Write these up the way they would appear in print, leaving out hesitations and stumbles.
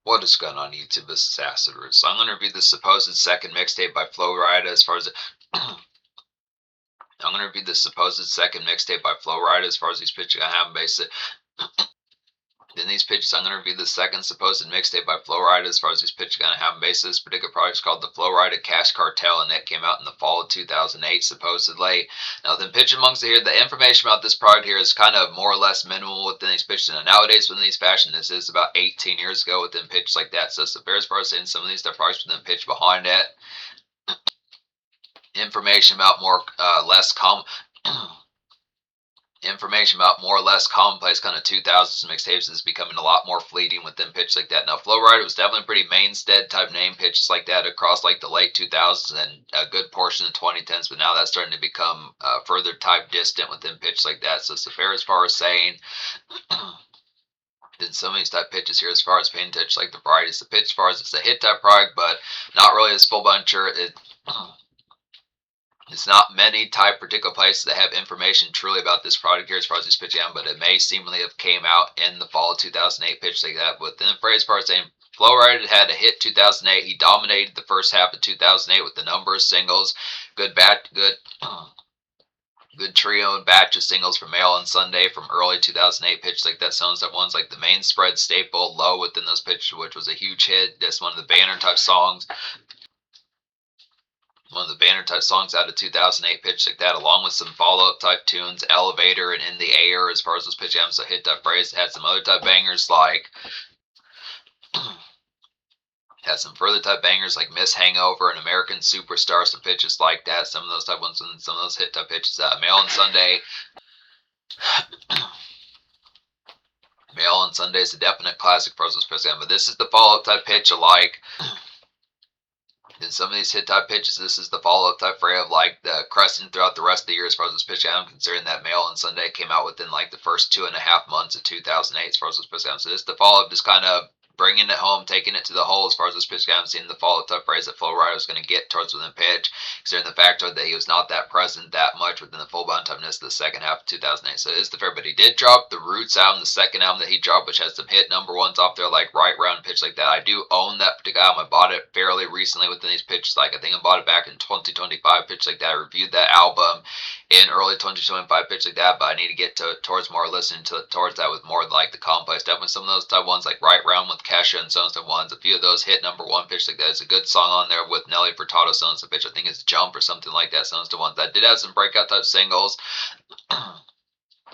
What is going on YouTube? This is Acid Roots. So I'm going to review the supposed second mixtape by Flo Rida as far as I'm going to review the supposed second mixtape by Flo Rida as far as these pictures I have based. In these pictures, I'm going to review the second supposed mixtape by Flo Rida as far as these pictures going to have based. This particular project is called the Flo Rida Cash Cartel, and that came out in the fall of 2008, supposedly. Now, the pitch amongst here, the information about this product here is kind of more or less minimal within these pictures. And nowadays, within these fashion, this is about 18 years ago within pitches like that. So it's the fair as far as saying some of these stuff products within the pitch behind it. Information about more, less information about more or less commonplace kind of 2000s mixtapes is becoming a lot more fleeting within pitches like that. Now, Flo Rida was definitely pretty mainstead type name pitches like that across like the late 2000s and a good portion of the 2010s, but now that's starting to become further type distant within pitches like that. So it's fair as far as saying then some of these type pitches here as far as paying attention like the variety is the pitch as far as it's a hit type product, but not really as full buncher. It's not many type particular places that have information truly about this product here as far as this pitch, but it may seemingly have came out in the fall of 2008 pitch like that. Within the phrase part saying Flo Rida had a hit 2008. He dominated the first half of 2008 with the number of singles, good trio and batch of singles from Mail on Sunday from early 2008 pitch like that. Some of the ones like the main spread staple, Low within those pitches, which was a huge hit. That's one of the banner type songs. One of the banner type songs out of 2008 pitch like that, along with some follow-up type tunes, Elevator and In the Air as far as those pitch albums, so hit type phrase. It had some other type bangers like had some further type bangers like Miss Hangover and American Superstar, some pitches like that. Some of those type ones and some of those hit type pitches. Mail on Sunday. Mail on Sunday is a definite classic for those pitch, but this is the follow-up type pitch alike. In some of these hit type pitches, this is the follow-up type fray of like the crescent throughout the rest of the year as far as this pitch out, considering that Mail on Sunday came out within like the first 2.5 months of 2008 as far as this pitch out. So this is the follow-up, just kind of bringing it home, taking it to the hole as far as this pitch out, seeing the follow-up type phrase that Flo Rida was going to get towards within pitch, considering the fact that he was not that present that much within the full-bound typeness of the second half of 2008. So it is the fair, but he did drop the Roots album, the second album that he dropped, which has some hit number ones off there, like Right Round pitch like that. I do own that particular album. I bought it fairly recently within these pitches. Like I think I bought it back in 2025 pitch like that. I reviewed that album in early 2025 pitch like that, but I need to get towards more listening towards that with more like the complex. Definitely some of those type ones like Right Round with Kesha and so on and ones. A few of those hit number one pitch like that. Is a good song on there with Nelly Furtado, so on pitch. I think it's Jump or something like that. So on the ones that did have some breakout type singles.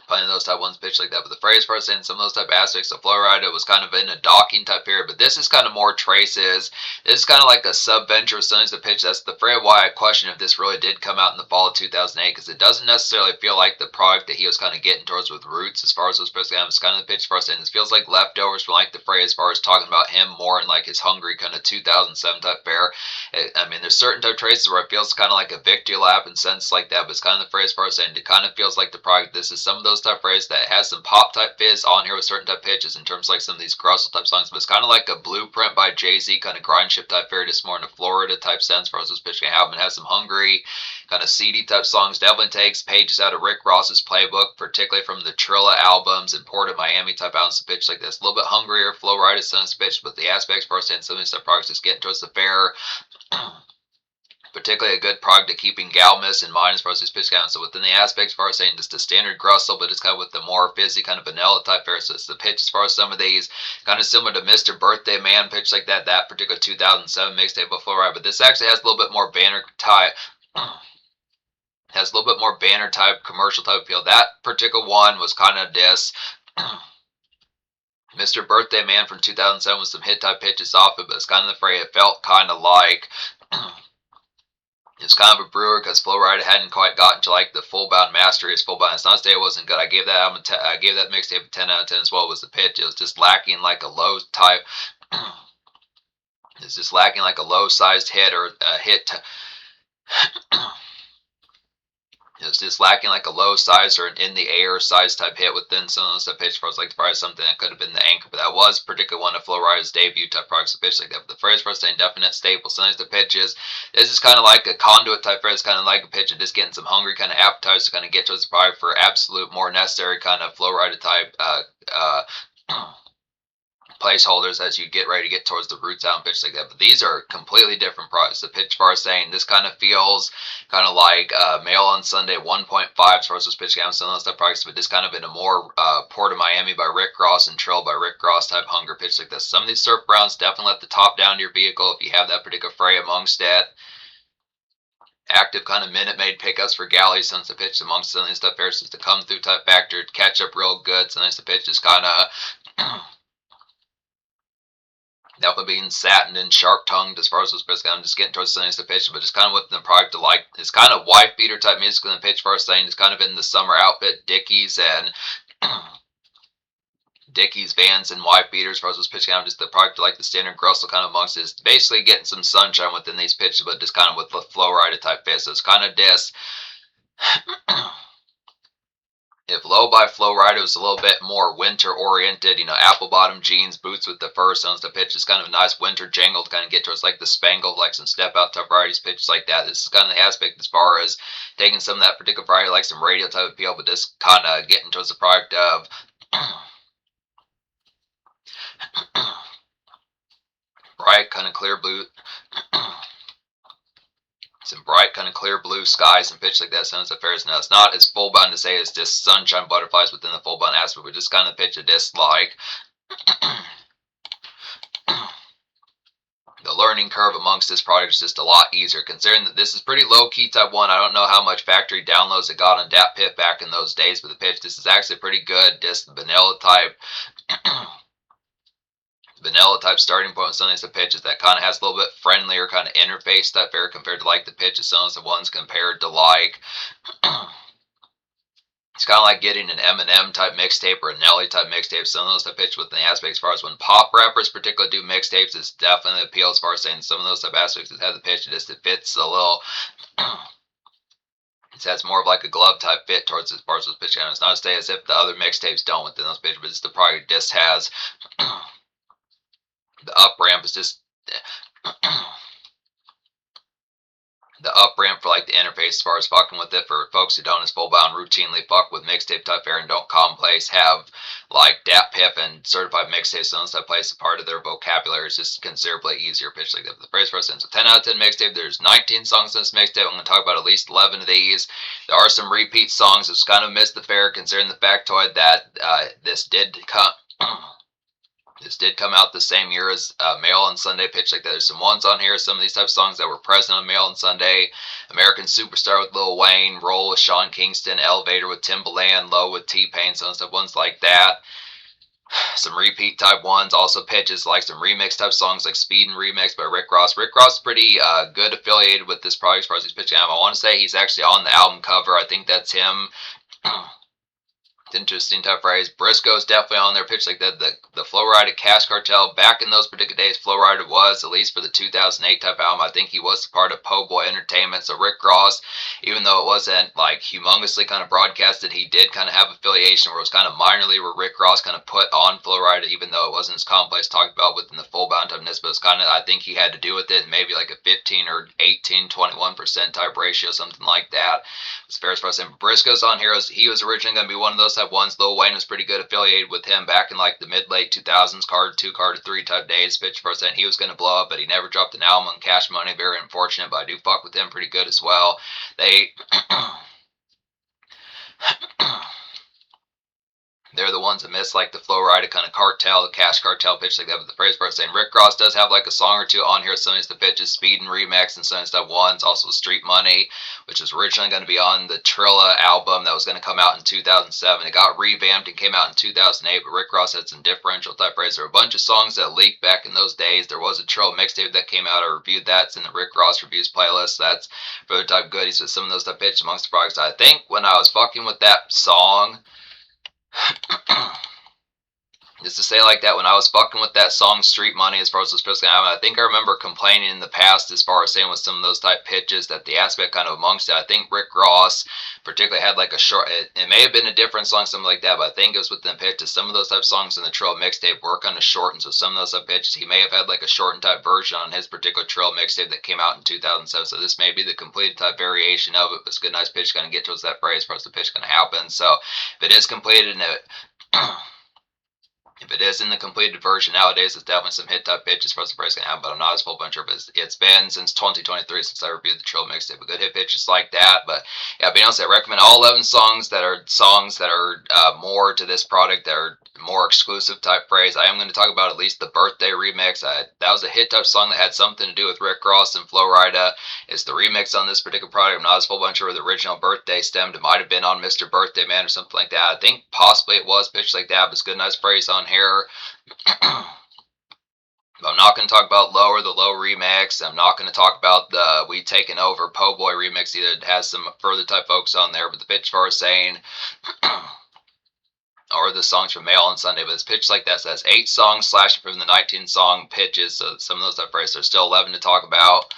Playing those type ones pitch like that, but the phrase first and some of those type aspects of Flo Rida was kind of in a docking type period, but this is kind of more traces. This is kind of like a sub-venture of something to pitch. That's the phrase why I question if this really did come out in the fall of 2008, because it doesn't necessarily feel like the product that he was kind of getting towards with Roots as far as those supposed to have. It's kind of the pitch first, and it feels like leftovers from like the phrase as far as talking about him more in like his hungry kind of 2007 type fare. I mean, there's certain type traces where it feels kind of like a victory lap and sense like that, but it's kind of the phrase first, and it kind of feels like the product. This is some of those type phrase that has some pop type fizz on here with certain type pitches in terms of like some of these Grussel type songs, but it's kind of like a blueprint by Jay-Z kind of grind ship type fare, just more in a Florida type sense for this pitch can have. It has some hungry kind of seedy type songs. Definitely takes pages out of Rick Ross's playbook, particularly from the Trilla albums and Port of Miami type albums to pitch like this. A little bit hungrier Flo Rida songs pitch, but the aspects for us and some of these type products is getting towards the fair. Particularly a good product to keeping Galmus in mind as far as his pitch count. So within the aspects, as far as saying just a standard Grussel, but it's kind of with the more fizzy kind of vanilla type fare. So it's the pitch as far as some of these kind of similar to Mr. Birthday Man pitch like that. That particular 2007 mixtape of Flo Rida, but this actually has a little bit more banner type. Has a little bit more banner type, commercial type feel. That particular one was kind of this. Mr. Birthday Man from 2007 with some hit type pitches off it, but it's kind of the phrase. It felt kind of like. It's kind of a brewer because Flo Rida hadn't quite gotten to like the full bound mastery. His full bound. It's not to say it wasn't good. I gave that album. I gave that mixtape a 10 out of 10 as well. Was the pitch? It was just lacking like a low type. It's just lacking like a low sized hit or a hit. It was just lacking like a low size or an in the air size type hit within some of those type pitch parts, like the probably something that could have been the anchor, but that was particularly one of Flo Rida's debut type products, a pitch like that. But the phrase first indefinite staple, sometimes the pitches. This is kind of like a conduit type phrase, kind of like a pitch, and just getting some hungry kind of appetites to kind of get towards the product for absolute more necessary kind of Flo Rida type placeholders as you get ready to get towards the root sound pitch like that. But these are completely different products. The pitch bar is saying this kind of feels kind of like Mail on Sunday 1.5 as far as this pitch game, some of those type products, but this kind of in a more Port of Miami by Rick Ross and Trill by Rick Ross type hunger pitch like this. Some of these surf browns definitely let the top down to your vehicle if you have that particular fray amongst it. Active kind of Minute Maid pickups for galleys, since the pitch amongst some of these stuff there, to come through type factor, catch up real good. Sometimes the pitch is kind of definitely being satin and sharp tongued as far as those pitches. I'm just getting towards the the pitch, but it's kind of what the product to like. It's kind of wife beater type music in the pitch for us saying it's kind of in the summer outfit, Dickies and Dickies, Vans, and wife beaters. As far as those pitch, kind of just the product to like the standard grosso kind of amongst is basically getting some sunshine within these pitches, but just kind of with the Flo Rida type fit. So it's kind of this. If Low by Flo Rida was a little bit more winter oriented, you know, apple bottom jeans, boots with the fur, sounds the pitch is kind of a nice winter jangle to kind of get towards like the spangled, like some step out type varieties pitches like that. This is kind of the aspect as far as taking some of that particular variety, like some radio type appeal, but just kind of getting towards the product of bright kind of clear blue. Some bright kind of clear blue skies and pitch like that sounds affairs. Now it's not as full bound to say it's just sunshine butterflies within the full bound aspect, but just kind of pitch a disc like the learning curve amongst this product is just a lot easier, considering that this is pretty low key type 1. I don't know how much factory downloads it got on Dat Piff back in those days, but the pitch, this is actually pretty good disc, vanilla type vanilla type starting point with some of these pitches that kind of has a little bit friendlier kind of interface type there compared to like the pitches, some of the ones compared to like it's kind of like getting an Eminem type mixtape or a Nelly type mixtape. Some of those type pitch within the aspects as far as when pop rappers particularly do mixtapes, it's definitely appeal as far as saying some of those type aspects that have the pitch just it fits a little it has more of like a glove type fit towards as far as those pitch counters. Not to say as if the other mixtapes don't within those pitches, but it's the product just has the up ramp is just the up ramp for like the interface as far as fucking with it for folks who don't as full bound routinely fuck with mixtape type fare and don't commonplace have like Dat Piff and certified mixtapes, so that place a part of their vocabulary is just considerably easier pitch like that. The phrase for instance, so 10 out of 10 mixtape, there's 19 songs in this mixtape. I'm going to talk about at least 11 of these. There are some repeat songs that's kind of missed the fair considering the factoid that this did come out the same year as Mail on Sunday pitch like that. There's some ones on here, some of these type of songs that were present on Mail on Sunday. American Superstar with Lil Wayne, Roll with Sean Kingston, Elevator with Timbaland, Low with T-Pain, some stuff, ones like that. Some repeat type ones, also pitches like some remix type songs like Speed and Remix by Rick Ross. Rick Ross is pretty good affiliated with this project as far as he's pitching. I want to say he's actually on the album cover. I think that's him. Interesting type phrase. Briscoe's definitely on their pitch like that. The Flo Rida Cash Cartel, back in those particular days, Flo Rida was, at least for the 2008 type album, I think he was part of Po' Boy Entertainment. So Rick Ross, even though it wasn't like humongously kind of broadcasted, he did kind of have affiliation where it was kind of minorly where Rick Ross kind of put on Flo Rida, even though it wasn't as complex talked about within the full bound typeness, but it's kind of, I think he had to do with it, maybe like a 15 or 18, 21% type ratio, something like that. As far as Briscoe's on here, he was originally going to be one of those type ones. Lil Wayne was pretty good affiliated with him back in like the mid-late 2000s, Carter 2, Carter 3 type days. Pitch for he was going to blow up, but he never dropped an album on Cash Money. Very unfortunate, but I do fuck with him pretty good as well. They're the ones that miss like the Flo Rida kind of cartel, the Cash Cartel pitch like that. But the phrase part saying Rick Ross does have like a song or two on here. Some of the pitches, Speed and Remix, and some of the stuff ones. Also Street Money, which was originally going to be on the Trilla album that was going to come out in 2007. It got revamped and came out in 2008. But Rick Ross had some differential type phrases. There were a bunch of songs that leaked back in those days. There was a Trilla mixtape that came out. I reviewed that. It's in the Rick Ross reviews playlist. That's for the type goodies with some of those type pitches amongst the products. I think when I was fucking with that song. Just to say like that, when I was fucking with that song Street Money as far as this person, I think I remember complaining in the past as far as saying with some of those type pitches that the aspect kind of amongst it, I think Rick Ross particularly had like a short, it may have been a different song, something like that, but I think it was within pitches. Some of those type songs in the Trill mixtape were kind of shortened, so some of those type pitches, he may have had like a shortened type version on his particular Trill mixtape that came out in 2007, so this may be the completed type variation of it, but it's a good nice pitch kind of get towards that phrase for us the pitch going to happen. So if it is completed and it If it is in the completed version nowadays, it's definitely some hit type pitch as far as the phrase can happen, but I'm not as full buncher. But it's been since 2023 since I reviewed the Trill mixtape. A good hit pitches like that. But yeah, being honest, I recommend all 11 songs that are more to this product, that are more exclusive type phrase. I am going to talk about at least the birthday remix. That was a hit type song that had something to do with Rick Ross and Flo Rida. It's the remix on this particular product. I'm not as full buncher where the original birthday stemmed. It might have been on Mr. Birthday Man or something like that. I think possibly it was pitched like that, but it's a good, nice phrase on here. I'm not going to talk about Lower the Low remix. I'm not going to talk about the We Taken Over Po' Boy remix either. It has some further type folks on there, but the pitch for saying, or the songs from Mail on Sunday, but it's pitched like that. So that's 8 songs slashing from the 19 song pitches. So some of those type phrases, there's still 11 to talk about.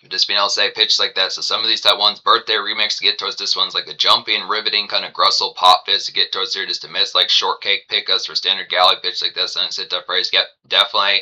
Just being able to say pitch like that. So some of these type ones, birthday remix to get towards this one's like a jumpy and riveting kind of Grussel pop fizz to get towards here, just to miss like shortcake pickups for standard galley pitch like this. And sit type phrase, yep, definitely.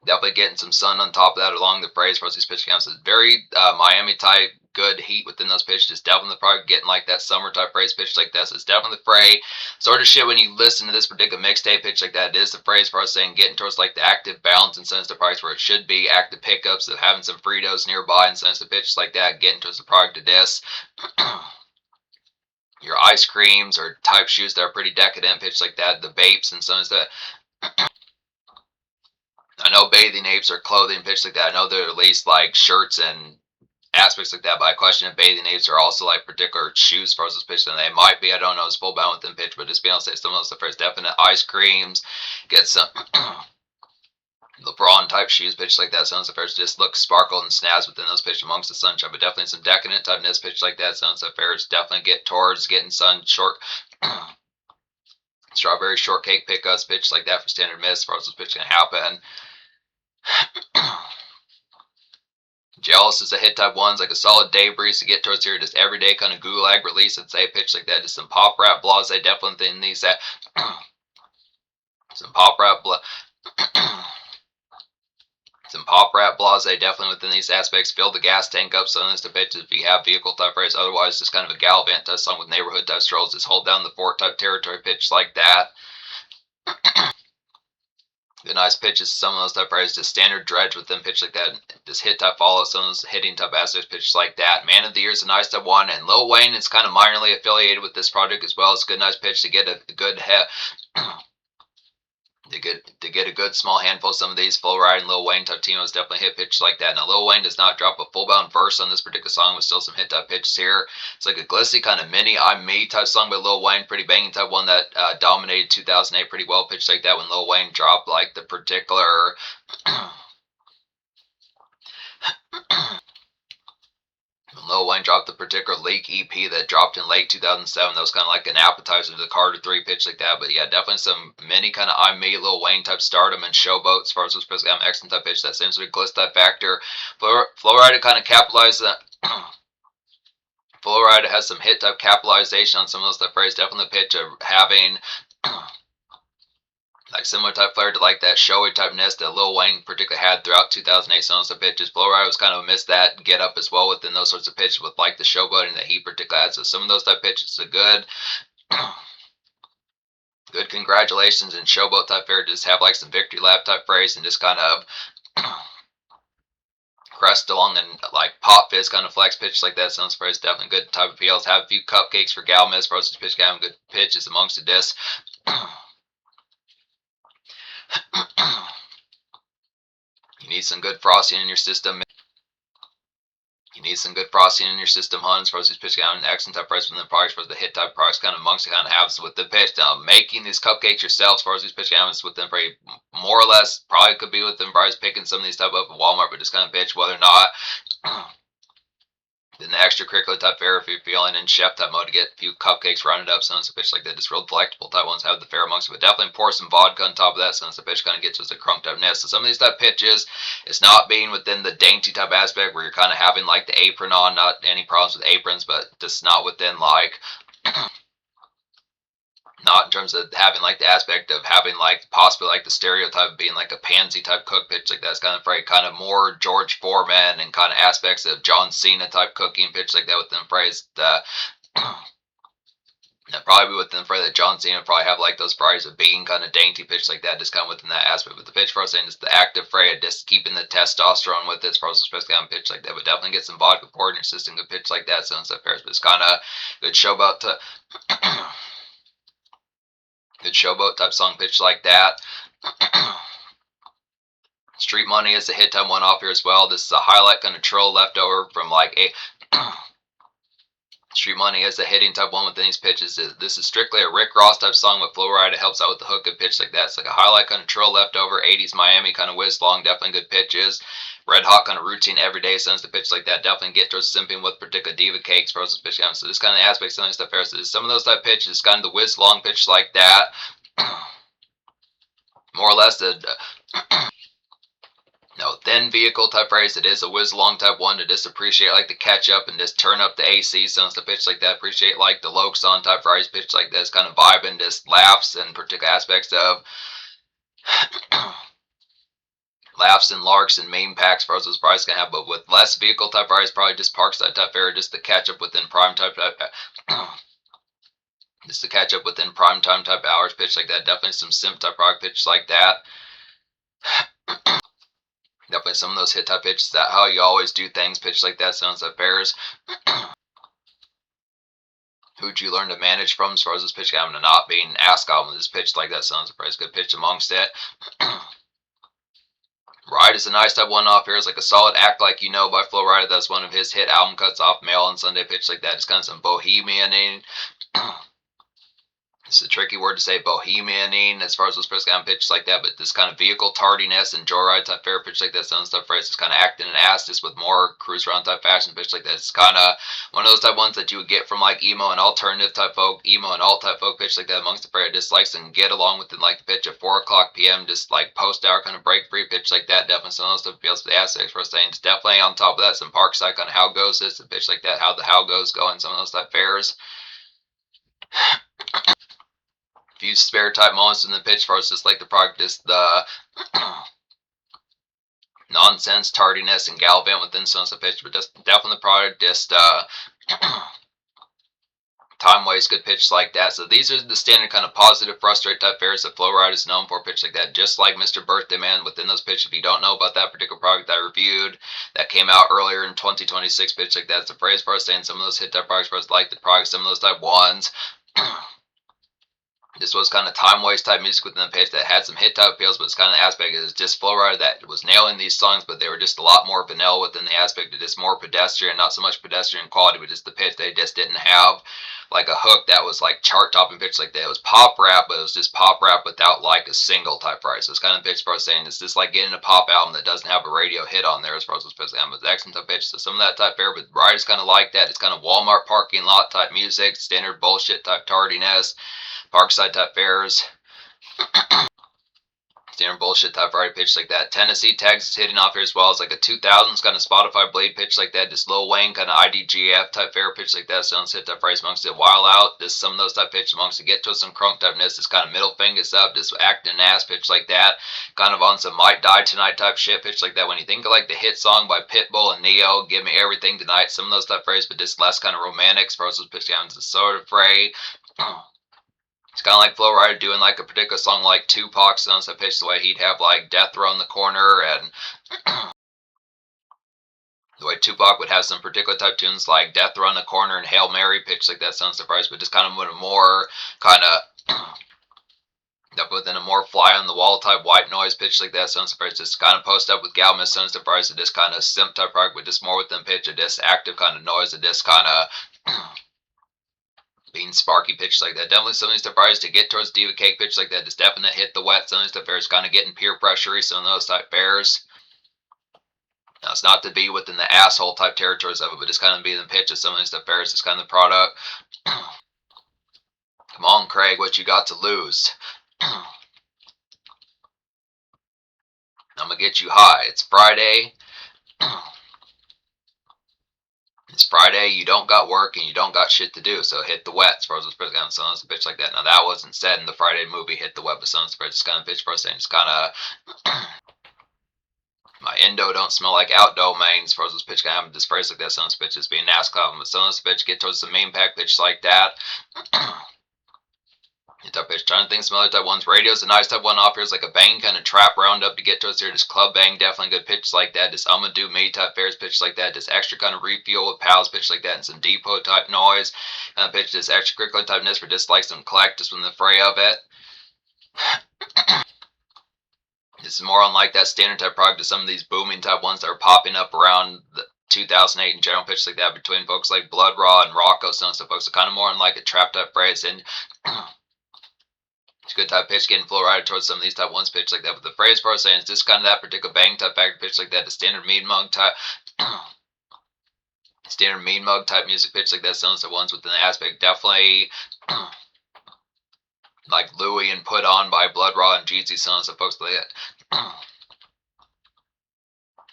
Definitely getting some sun on top of that along the phrase for these pitch counts. It's very Miami type, good heat within those pitches. Definitely probably getting like that summer type phrase pitch like this. It's definitely the fray sort of shit when you listen to this particular mixtape pitch like that. It is the phrase for us saying getting towards like the active balance and sense the price where it should be. Active pickups of having some Fritos nearby and sense the pitch like that. Getting towards the product of this. Your ice creams or type shoes that are pretty decadent pitch like that. The vapes and some of that. I know bathing apes are clothing pitch like that. I know they're at least like shirts and aspects like that, but I question if bathing apes are also like particular shoes for us pitch, and they might be. I don't know. It's full bound within pitch, but just being able to say some of those the first definite ice creams, get some LeBron type shoes pitch like that. Sounds the first just look sparkle and snazz within those pitch amongst the sunshine, but definitely some decadent typeness pitch like that. Sounds the first definitely get towards getting sun short. Strawberry shortcake pickups pitch like that for standard miss. As far as this pitch can happen. Jealous is a hit type ones, like a solid day breeze to get towards here, just everyday kind of gulag release and say pitch like that, just some pop rap blase, definitely needs that. Some pop rap some pop rap blase, definitely within these aspects. Fill the gas tank up, so this to pitch if you have vehicle type phrase. Otherwise, just kind of a gallivant type song with neighborhood type strolls. Just hold down the fort type territory pitch like that. The nice pitches, some of those type phrases, just standard dredge with them pitch like that. Just hit type follow, some of those hitting type aspects pitches like that. Man of the Year is a nice type one, and Lil Wayne is kind of minorly affiliated with this project as well. It's a good nice pitch to get a good to get a good small handful of some of these. Flo Rida and Lil Wayne type team was definitely hit pitches like that. Now Lil Wayne does not drop a full bound verse on this particular song, with still some hit type pitches here. It's like a glitzy kind of mini I'm Me type song by Lil Wayne, pretty banging type one that dominated 2008 pretty well pitched like that when Lil Wayne dropped like the particular Lil Wayne dropped the particular Leak EP that dropped in late 2007. That was kind of like an appetizer to the Carter 3 pitch like that. But yeah, definitely some mini kind of I'm Me, Lil Wayne type stardom and showboat as far as this supposed to have an excellent type pitch. That seems to be a glitz type factor. Flo Rida kind of capitalized that. Flo Rida has some hit type capitalization on some of those type phrases. Definitely the pitch of having like similar type flair to like that showy type nest that Lil Wayne particularly had throughout 2008. Some of those pitches, Flo Rida was kind of missed that get up as well within those sorts of pitches with like the showboating that he particularly had. So some of those type pitches, a good, good congratulations and showboat type flair. Just have like some victory lap type phrase and just kind of crest along and like pop fizz kind of flex pitch like that. Sounds phrase definitely good type of feels. Have a few cupcakes for Gal Miss versus pitch having good pitches amongst the disc. You need some good frosting in your system. You need some good frosting in your system, hun. As far as these pitch down, excellent type price from the products for the hit type products, kind of amongst the kind of habits with the pitch down. Making these cupcakes yourself, as far as these pitch habits with them, probably more or less, probably could be with them probably picking some of these type up at Walmart, but just kind of pitch whether or not. Then the extracurricular type fare if you're feeling in chef type mode to get a few cupcakes rounded up, so it's a pitch like that. Just real delectable type ones have the fare amongst it, but definitely pour some vodka on top of that, since the pitch kind of gets us a crunk type nest. So some of these type pitches, it's not being within the dainty type aspect where you're kind of having like the apron on, not any problems with aprons, but just not within like not in terms of having like the aspect of having like possibly like the stereotype of being like a pansy type cook pitch like that's kind of phrase, kind of more George Foreman and kind of aspects of John Cena type cooking pitch like that within the phrase. Probably within the phrase that John Cena probably have like those phrase of being kind of dainty pitch like that, just kind of within that aspect. But the pitch for us saying is the active phrase, just keeping the testosterone with this process, especially on pitch like that. But definitely get some vodka poured in your system, good pitch like that. Sounds like Ferris, but it's kind of good showboat to. Good showboat type song pitch like that. Street Money is a hit time one off here as well. This is a highlight kind of troll left over from like a Street Money is a hitting type one within these pitches. This is strictly a Rick Ross type song with Flo Rida helps out with the hook and pitch like that. It's like a highlight kind of troll left over 80s Miami kind of whiz long, definitely good pitches. Red hot kind of routine everyday sends the pitch like that. Definitely get towards simping with particular diva cakes process pitch. So this kind of aspect, some of stuff there. So some of those type pitches, kind of the whiz long pitch like that. More or less the thin vehicle type phrase. It is a whiz long type one to just appreciate like the catch up and just turn up the AC sounds to pitch like that. Appreciate like the Lokes on type phrase pitch like this, kind of vibing, just laughs and particular aspects of laughs and larks and meme packs for those probably gonna have, but with less vehicle type phrase, probably just parkside type area, just to catch up within prime type just to catch up within prime time type hours pitch like that. Definitely some simp type rock pitch like that. Definitely some of those hit type pitches that how you always do things pitch like that sounds like bears. Who'd you learn to manage from as far as this pitch having to not being ask album this pitch like that sounds like a good pitch amongst it. Ride is a nice type one off here. It's like a solid Act Like You Know by Flo Rida. That's one of his hit album cuts off Mail on Sunday pitch like that. It's kind of some bohemianing. It's a tricky word to say, bohemianing, as far as those press kind of pitches like that, but this kind of vehicle tardiness and joyride type fair pitch like that, some stuff phrase is kind of acting an ass just with more cruise around type fashion pitch like that. It's kind of one of those type ones that you would get from like emo and alternative type folk, emo and alt type folk pitch like that amongst the fair dislikes and get along within like the pitch at 4 o'clock p.m. just like post hour kind of break free pitch like that. Definitely some of those stuff feels the aspects for us saying it's definitely on top of that some parkside kind of how goes this and pitch like that, how the how goes going, some of those type fairs. Few spare type moments in the pitch for us, just like the product, just the nonsense, tardiness, and gallivant within some of the pitch, but just definitely the product, just time waste, good pitch like that. So these are the standard kind of positive, frustrate type fares that Flo Rida is known for, pitch like that. Just like Mr. Birthday Man within those pitches. If you don't know about that particular product that I reviewed, that came out earlier in 2026, pitch like that. It's a phrase for us saying some of those hit type products for us like the product, some of those type ones. This was kind of time waste type music within the pitch that had some hit type appeals, but it's kind of the aspect is just Flo Rida that was nailing these songs, but they were just a lot more vanilla within the aspect of just more pedestrian, not so much pedestrian quality, but just the pitch. They just didn't have like a hook that was like chart topping pitch like that. It was pop rap, but it was just pop rap without like a single type price. So it's kind of pitch for us saying it's just like getting a pop album that doesn't have a radio hit on there as far as it's supposed to have. But it's excellent type pitch. So some of that type fair, but Rider's kind of like that. It's kind of Walmart parking lot type music, standard bullshit type tardiness. Parkside type fairs. Standard bullshit type variety pitch like that. Tennessee Tags is hitting off here as well as like a 2000s kind of Spotify Blade pitch like that. Just Lil Wayne kind of IDGF type fair pitch like that. Sounds hit that phrase amongst it. While out, just some of those type pitch amongst it. Get to some crunk typeness. This kind of middle fingers up, just acting ass pitch like that. Kind of on some Might Die Tonight type shit pitch like that. When you think of like the hit song by Pitbull and Neo, Give Me Everything Tonight, some of those type phrases, but just less kind of romantic. Versus pitch down to sort of phrase. It's kind of like Flo Rida doing like a particular song like Tupac sounds that pitch the way he'd have like Death Row in the corner and the way Tupac would have some particular type tunes like Death Row in the corner and Hail Mary pitch like that sounds surprised, but just kind of with a more kind of within a more fly on the wall type white noise pitch like that sounds surprised. Just kind of post up with Galmas sounds surprised. Just kind of simp type rock, but just more within pitch of this active kind of noise of this kind of being sparky pitch like that. Definitely some of these stuff fairs to get towards diva cake pitch like that. Just definitely hit the wet. Some of these stuff fairs kind of getting peer pressure. Some of those type fairs. Now it's not to be within the asshole type territories of it, but just kind of be in the pitch of some of these stuff fairs. It's kind of the product. Come on, Craig, what you got to lose? I'm gonna get you high. It's Friday. It's Friday, you don't got work and you don't got shit to do, so hit the wet. As far as the kind of sounds a bitch like that. Now that wasn't said in the Friday movie, hit the wet, but sounds just kind of bitch for saying it's kind of my endo don't smell like outdoor mains. For those bitch kind of this phrase like that. Sounds bitches being NASCAR, but some of those bitch get towards the main pack bitch like that. Type bitch trying to think some other type ones. Radio's a nice type one off here. Is like a bang kind of trap roundup to get to us here. This club bang, definitely good pitch like that. This I'ma do me type fairs pitch like that. This extra kind of refuel with pals pitch like that, and some depot type noise. Kind of pitch this extracurricular typeness for just like some collect just from the fray of it. This is more unlike that standard type product to some of these booming type ones that are popping up around the 2008 in general pitch like that between folks like Blood Raw and Rocco. Some stuff folks are kind of more unlike a trap type phrase and. It's a good type pitch getting Flo Rida towards some of these type ones pitch like that. But the phrase for saying is just kind of that particular bang type factor pitch like that. The standard mean mug type, standard mean mug type music pitch like that. Sounds the ones within the aspect definitely like Louis and Put On by Blood Raw and Jeezy. Sounds the folks like that.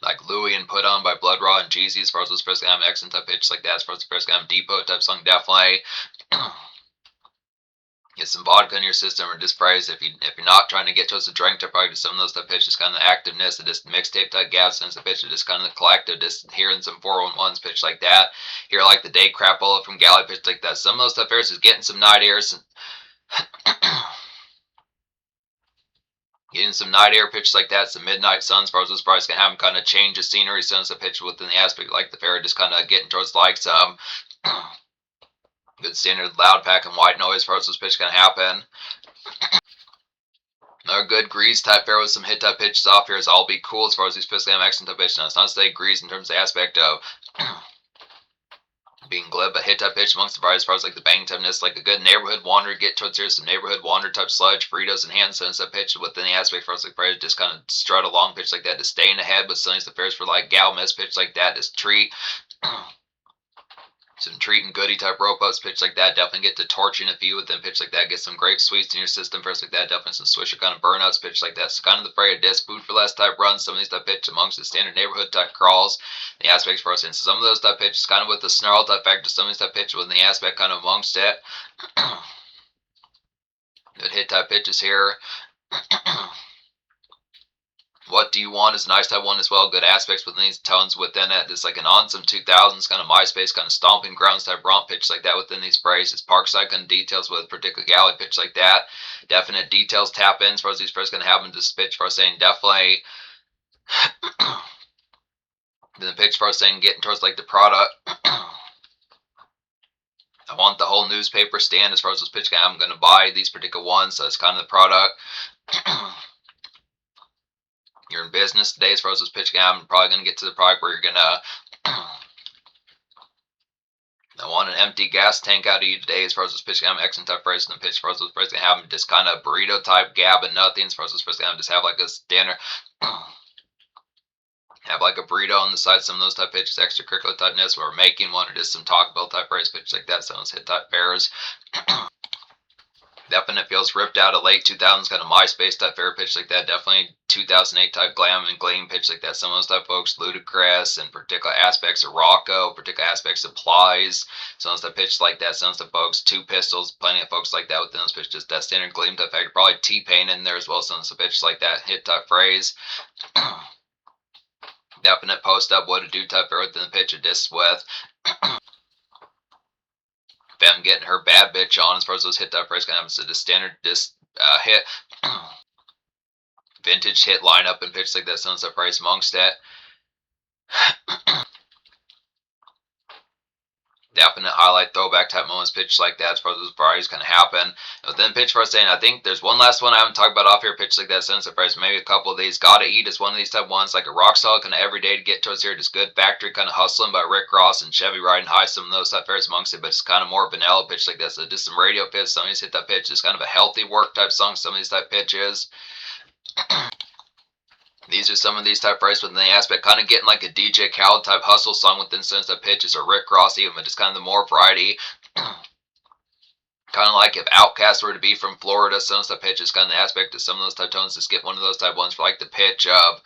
Like Louis and Put On by Blood Raw and Jeezy. As far as those first game accent type pitch like that. As far as the first game depot type song definitely. Get some vodka in your system, or just phrase if you're not trying to get to us a drink to probably some of those type pitches, kind of the activeness of just mixtape type gas sense of pitch, just kind of the collective, just hearing some 411s pitch like that. Hear like the day crapola from Galley pitch like that. Some of those type airs is getting some night airs. Getting some night air pitch like that, some midnight suns, as far as those probably gonna have them kind of change the scenery, sense of pitch within the aspect like the fair, just kind of getting towards like some good standard loud pack and white noise as far as those pitch can happen. Another good grease type fair with some hit type pitches off here is all be cool as far as these pitch game accent type pitch. Now it's not to say grease in terms of the aspect of being glib, but hit type pitch amongst the variety as far as like the bang typeness, like a good neighborhood wander, get towards here some neighborhood wander type sludge, Fritos and hand sense type pitch within the aspect for us like probably just kind of strut along pitch like that, to stay in ahead with some of the fairs for like gal miss pitch like that, just treat. Some treat and goodie type rope ups pitch like that, definitely get to torching a few with them pitch like that, get some great sweets in your system first like that, definitely some swisher kind of burnouts pitch like that. So kind of the fray of disc food for less type runs, some of these type pitch amongst the standard neighborhood type crawls, the aspects for us, and some of those type pitches kind of with the snarl type factor, some of these type pitches with the aspect kind of amongst it. Good hit type pitches here. What Do You Want is a nice type one as well. Good aspects within these tones within it. Just like an on some 2000s kind of MySpace kind of stomping grounds type romp pitch like that within these phrases. Parkside kind of details with particular galley pitch like that. Definite details tap in as far as these phrases going to happen. This pitch for us saying definitely. Then the pitch for us saying getting towards like the product. I want the whole newspaper stand as far as this pitch guy. I'm going to buy these particular ones. So it's kind of the product. You're in business today as far as this pitch guy. I'm probably going to get to the product where you're going to. I want an empty gas tank out of you today as far as this pitch guy. I'm excellent type phrase. And the pitch as far as this phrase going to have just kind of burrito type gab and nothing as far as this phrase going to just have like a dinner. Have like a burrito on the side, some of those type pitches, extracurricular typeness, where we're making one, or just some Taco Bell type phrase pitch like that, some of those hit type bears. Definite feels ripped out of late 2000s kind of MySpace type fair pitch like that. Definitely 2008 type glam and gleam pitch like that. Some of those type folks, Ludacris, and particular aspects of Rocco, particular aspects of Plies. Some of those type pitch like that. Some of those folks, Two Pistols, plenty of folks like that within those pitches. Just that standard gleam type factor. Probably T-Pain in there as well. Some of those pitches like that hit type phrase. Definite post up, what to do type fair within the pitch of disc with. Femme getting her bad bitch on as far as those hit type phrase kind of, so the standard disc hit. Vintage hit lineup and pitch like that, sounds like price amongst it. Definite highlight throwback type moments pitch like that as far as those varieties kind of happen. But then pitch for us saying, I think there's one last one I haven't talked about off here, pitch like that, sense of price, maybe a couple of these. Gotta Eat is one of these type ones, like a rock solid kind of everyday to get towards here. Just good factory kind of hustling by Rick Ross and Chevy riding high, some of those type fares amongst it, but it's kind of more vanilla pitch like that. So just some radio pitch, some of these hit that pitch. It's kind of a healthy work type song, some of these type pitches. These are some of these type phrases within the aspect, kind of getting like a DJ Khaled type hustle song within sense of pitches, or Rick Ross even, but just kind of the more variety. Kind of like if Outkast were to be from Florida, some of the pitches, kind of the aspect of some of those type tones, just get one of those type ones for like the pitch of.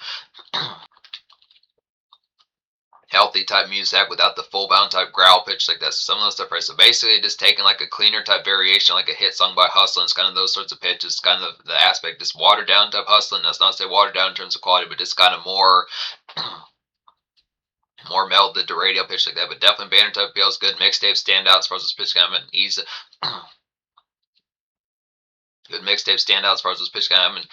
healthy type music without the full bound type growl pitch like that. So some of those stuff, right? So basically, just taking like a cleaner type variation, like a hit song by Hustlin', it's kind of those sorts of pitches, kind of the aspect, just watered down type Hustlin'. That's not to say watered down in terms of quality, but just kind of more. More melded to radio pitch like that, but definitely banner type feels good. Mixtape standouts as far as this pitch kind of easy. Good mixtape standouts as far as this pitch kind of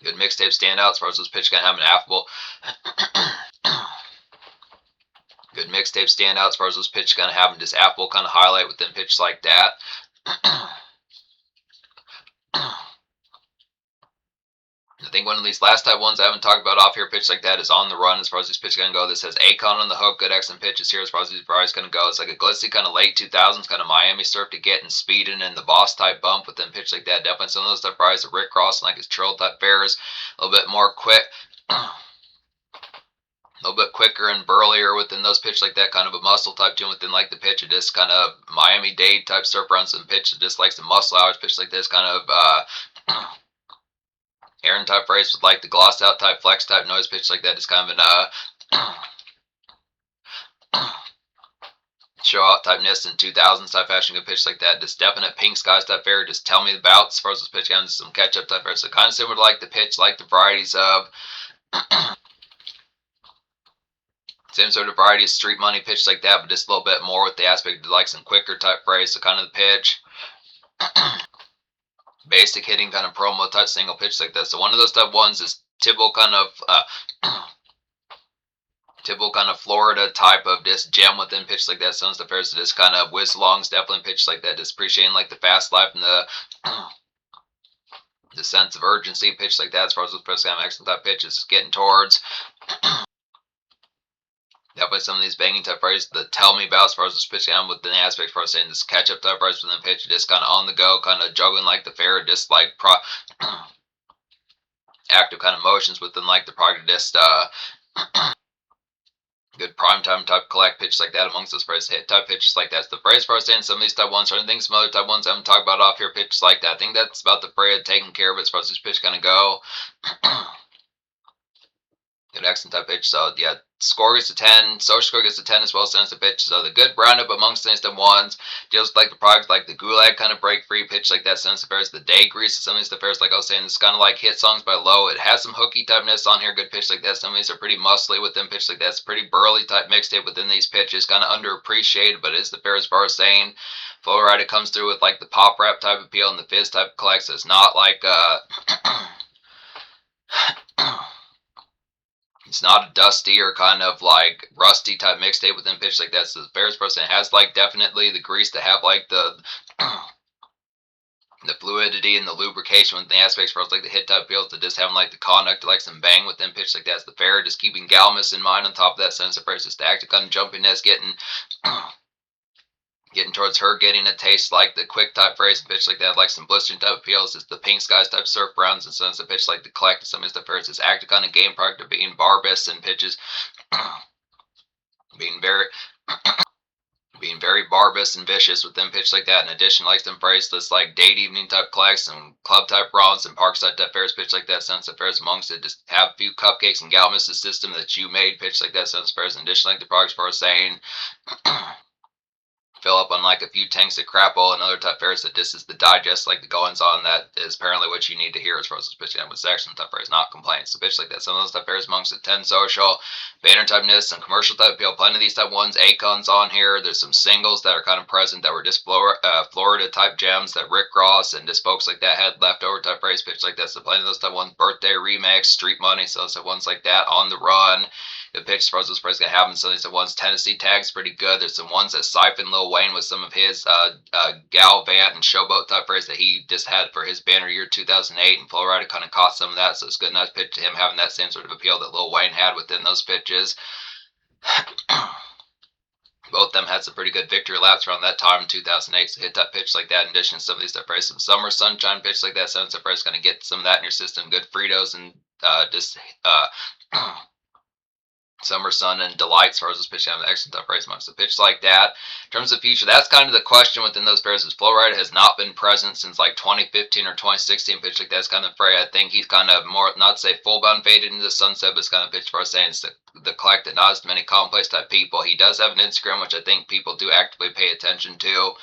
good mixtape standouts as far as this pitch kind of affable. Good mixtape standouts as far as this pitch kind of having just affable kind of highlight within pitch like that. I think one of these last type ones I haven't talked about off here pitch like that is On the Run as far as this pitch going to go. This has Akon on the hook, good excellent pitches here as far as these price going to go. It's like a glitzy kind of late 2000s kind of Miami surf to get and speeding and the boss type bump with them pitch like that. Definitely some of those type price of Rick Ross and like his trill type fares a little bit more quick. A little bit quicker and burlier within those pitch like that, kind of a muscle type tune within like the pitch of this kind of Miami-Dade type surf runs and pitch that just like some muscle hours pitch like this kind of Aaron type phrase with like the glossed out type flex type noise pitch like that is kind of an show out type nist in 2000s type fashion good pitch like that. Just definite pink skies type fair. Just tell me about as far as this pitch comes, some catch up type fair. So kind of similar to like the pitch, like the varieties of same sort of variety of street money pitch like that, but just a little bit more with the aspect of like some quicker type phrase. So kind of the pitch. Basic hitting kind of promo type single pitch like that. So one of those type ones is typical kind of Florida type of just gem within pitch like that. Sounds the first of this kind of whiz longs definitely pitch like that. Just appreciating like the fast life and the sense of urgency pitch like that. As far as those press kind of excellent type pitches, just getting towards. Definitely some of these banging type phrases that tell me about as far as this pitch down with the aspect for saying this catch up type phrase within pitch, just kind of on the go, kind of juggling like the fair, just like active kind of motions within like the product, just good prime time type collect pitch like that amongst those phrase hit type pitches like that's the phrase for saying some of these type ones. I think some other type ones I haven't talked about off here pitches like that. I think that's about the phrase taking care of it as far as this pitch kind of go. Good excellent type pitch. So yeah, score gets a 10. Social score gets a 10 as well as the pitch. So the good roundup amongst the instant ones, just like the products like the Gulag kind of break free pitch like that. Sense affairs, the Day Grease, some of these affairs like I was saying, it's kind of like hit songs by Low. It has some hooky typeness on here. Good pitch like that. Some of these are pretty muscly within pitch like that. It's pretty burly type mixtape within these pitches. Kind of underappreciated, but is the fair as far as saying. Flo Rida comes through with like the pop rap type appeal and the fizz type collects. So it's not like it's not a dusty or kind of like rusty type mixtape within pitch like that. So the Ferris person has like definitely the grease to have like the fluidity and the lubrication with the aspects for like the hit type feels to just having like the conduct like some bang within pitch like that's the fair. Just keeping Galmus in mind on top of that sense of versus the active kind of jumpiness getting towards her, getting a taste like the quick type phrase and pitch like that, like some blistering type appeals, is the pink skies type surf rounds and sense of pitch like the collect, some of the first is active kind of game product of being barbus and pitches, being very barbus and vicious within pitch like that. In addition, like some phraseless like date evening type collects and club type rounds and parkside type fairs pitch like that. Sense of fairs amongst it, just have a few cupcakes and Galmus' system that you made pitch like that. Sense of fairs. In addition, like the products for saying. Fill up on like a few tanks of crapple and other type fairs that this is the digest, like the goings on that is apparently what you need to hear as far as this pitch with section type fairs, not complaints. So pitch like that. Some of those type fairs amongst the 10 social, banner type ness, some commercial type appeal, plenty of these type ones, Akon's on here. There's some singles that are kind of present that were just Florida type gems that Rick Ross and just folks like that had leftover type phrase pitch like that. So plenty of those type ones, birthday remix, street money, so those type ones like that, on the run. The pitch as far as those prices gonna happen. So there's the ones Tennessee tags pretty good. There's some ones that siphon Lil Wayne with some of his Galvant and Showboat type phrase that he just had for his banner year 2008, and Flo Rida kind of caught some of that. So it's a good nice pitch to him having that same sort of appeal that Lil Wayne had within those pitches. Both of them had some pretty good victory laps around that time in 2008. So hit that pitch like that. In addition to some of these that phrase, some summer sunshine pitch like that. Sense of phrase going to get some of that in your system. Good Fritos and Summer Sun and Delights versus pitch down the excellent tough race amongst the pitch like that. In terms of future, that's kind of the question within those pairs. Is Flo Rida has not been present since like 2015 or 2016. Pitch like that's kind of afraid. I think he's kind of more, not to say full bound faded into the sunset, but it's kind of pitch for us saying it's the collected, not as many commonplace type people. He does have an Instagram, which I think people do actively pay attention to.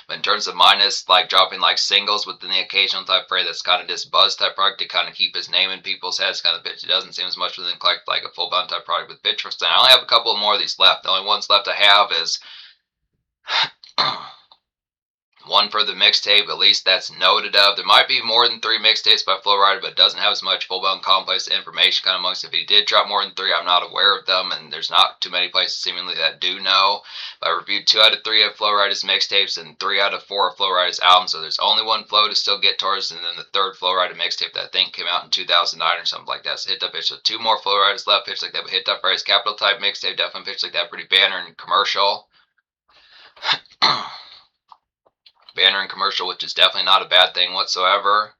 But in terms of minus, like dropping like singles within the occasional type fray, that's kind of just buzz type product to kind of keep his name in people's heads. Kind of pitch. It doesn't seem as much within collect like a full bound type product with pitch for I only have a couple more of these left. The only ones left I have is one for the mixtape, at least that's noted of. There might be more than 3 mixtapes by Flo Rida, but it doesn't have as much full-blown complex information kind of amongst. If he did drop more than 3, I'm not aware of them, and there's not too many places seemingly that do know. But I reviewed 2 out of 3 of Flo Rida's mixtapes and 3 out of 4 of Flo Rida's albums, so there's only one Flo to still get towards, and then the third Flo Rida mixtape that I think came out in 2009 or something like that. So hit that pitch. So 2 more Flo Rida's left, pitch like that, but hit that phrase. Capital type mixtape, definitely pitch like that, pretty banner and commercial. Banner and commercial, which is definitely not a bad thing whatsoever.